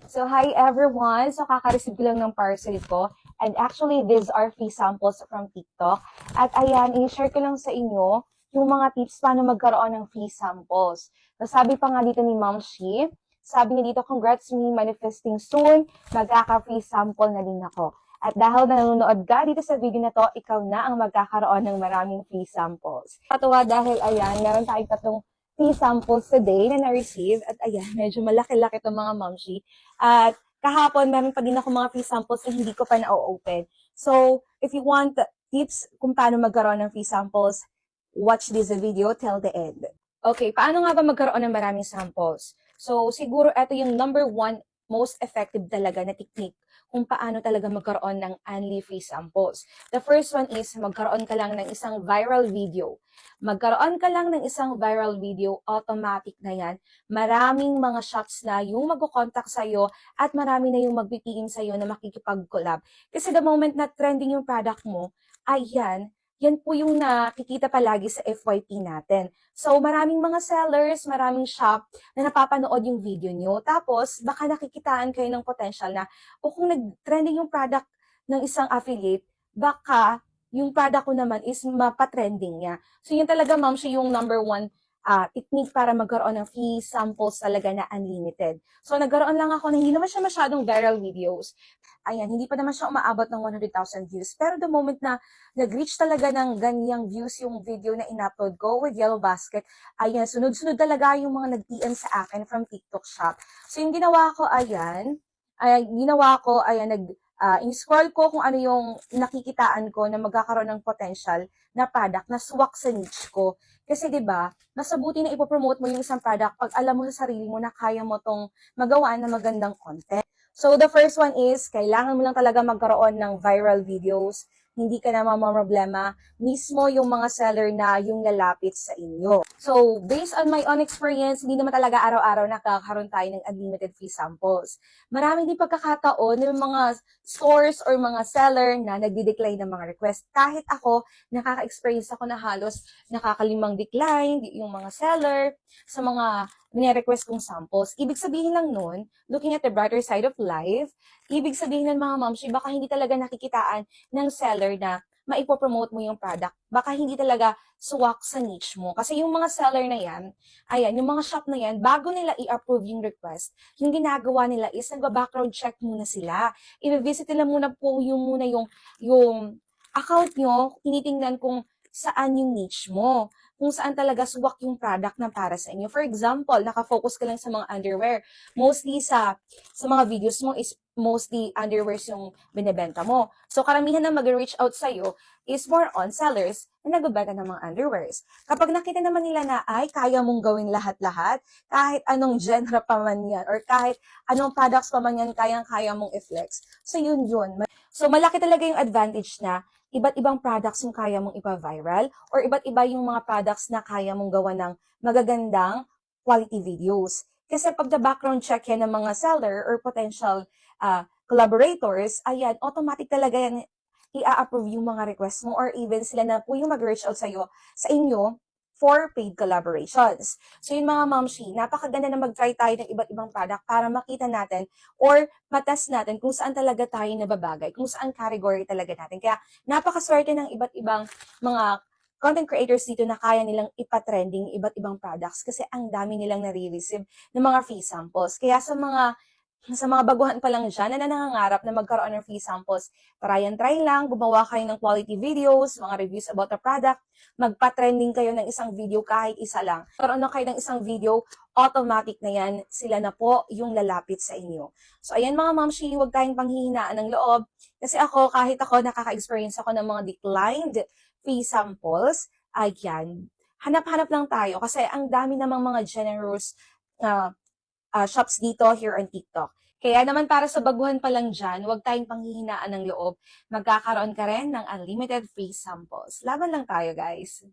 So, hi everyone! So, kaka-receive ko lang ng parcel ko. And actually, these are free samples from TikTok. At ayan, i-share ko lang sa inyo yung mga tips paano magkaroon ng free samples. So, sabi pa nga dito ni Ma'am Shi, sabi niya dito, congrats me manifesting soon, magkaka-free sample na din ako. At dahil nanonood ka dito sa video na to, ikaw na ang magkakaroon ng maraming free samples. Katuwa dahil ayan, meron tayong tatlong free samples today na na-receive. At ayan, medyo malaki-laki itong mga mamshi. At kahapon, meron pa din ako mga free samples na hindi ko pa na-open. So, if you want tips kung paano magkaroon ng free samples, watch this video till the end. Okay, paano nga ba magkaroon ng maraming samples? So, siguro ito yung number one most effective talaga na technique kung paano talaga magkaroon ng only free samples. The first one is magkaroon ka lang ng isang viral video. Magkaroon ka lang ng isang viral video, automatic na yan. Maraming mga shots na yung mag-contact sa'yo at marami na yung magpipiin sa'yo na makikipag-collab. Kasi the moment na trending yung product mo, ay yan po yung nakikita palagi sa FYP natin. So, maraming mga sellers, maraming shop na napapanood yung video nyo. Tapos, baka nakikitaan kayo ng potential na, o kung nag-trending yung product ng isang affiliate, baka yung product ko naman is mapatrending niya. So, yun talaga, ma'am, siya yung number one technique para magkaroon ng free samples talaga na unlimited. So, nagkaroon lang ako na hindi naman siya masyadong viral videos. Ayan, hindi pa naman siya umaabot ng 100,000 views. Pero the moment na nag-reach talaga ng ganyang views yung video na in-upload ko with Yellow Basket, ayan, sunod-sunod talaga yung mga nag-PM sa akin from TikTok shop. So, yung ginawa ko, ayan, in-scroll ko kung ano yung nakikitaan ko na magkakaroon ng potential na product na swak sa niche ko. Kasi 'di ba, mas mabuti na ipopromote mo yung isang product pag alam mo sa sarili mo na kaya mo tong magawa ng magandang content. So the first one is, kailangan mo lang talaga magkaroon ng viral videos. Hindi ka na mamroblema, mismo yung mga seller na yung lalapit sa inyo. So, based on my own experience, hindi naman talaga araw-araw nakakaroon tayo ng unlimited free samples. Marami din pagkakataon ng mga stores or mga seller na nagdi-decline ng mga request. Kahit ako, nakaka-experience ako na halos nakakalimang decline, yung mga seller, sa mga nire-request kong samples. Ibig sabihin lang nun, looking at the brighter side of life, ibig sabihin ng mga mamshi, baka hindi talaga nakikitaan ng seller na maipopromote mo yung product. Baka hindi talaga swak sa niche mo. Kasi yung mga seller na yan, ayan, yung mga shop na yan, bago nila i-approve yung request, yung ginagawa nila is nagba-background check muna sila. I-visit nila muna po yung account nyo, tinitingnan kung saan yung niche mo, kung saan talaga swak yung product na para sa inyo. For example, nakafocus ka lang sa mga underwear. Mostly sa mga videos mo is mostly underwears yung binebenta mo. So, karamihan na mag-reach out sa'yo is more on sellers na nagbebenta ng mga underwears. Kapag nakita naman nila na, ay, kaya mong gawin lahat-lahat, kahit anong genre pa man yan, or kahit anong products pa man yan, kayang-kaya mong i-flex. So, yun. So, malaki talaga yung advantage na iba't ibang products yung kaya mong ipa-viral or iba't iba yung mga products na kaya mong gawa ng magagandang quality videos. Kasi pag the-background check yan ng mga seller or potential collaborators, ayan, automatic talaga yan i-approve yung mga request mo or even sila na po yung mag-reach out sa inyo for paid collaborations. So yun mga mamshi, napakaganda na mag-try tayo ng iba't ibang product para makita natin or matest natin kung saan talaga tayo nababagay, kung saan category talaga natin. Kaya napakaswerte ng iba't ibang mga content creators dito na kaya nilang ipatrending iba't ibang products kasi ang dami nilang nare-receive ng mga free samples. Kaya sa mga baguhan pa lang dyan na nangangarap na magkaroon ng free samples, try and try lang, gumawa kayo ng quality videos, mga reviews about the product, magpa-trending kayo ng isang video kahit isa lang. Karoon na kayo ng isang video, automatic na yan, sila na po yung lalapit sa inyo. So ayan mga mamshi, huwag tayong panghihinaan ng loob. Kasi kahit ako, nakaka-experience ako ng mga declined free samples, ayan, hanap-hanap lang tayo kasi ang dami namang mga generous shops dito here on TikTok. Kaya naman para sa baguhan pa lang dyan, huwag tayong panghihinaan ng loob. Magkakaroon ka rin ng unlimited free samples. Laban lang tayo, guys.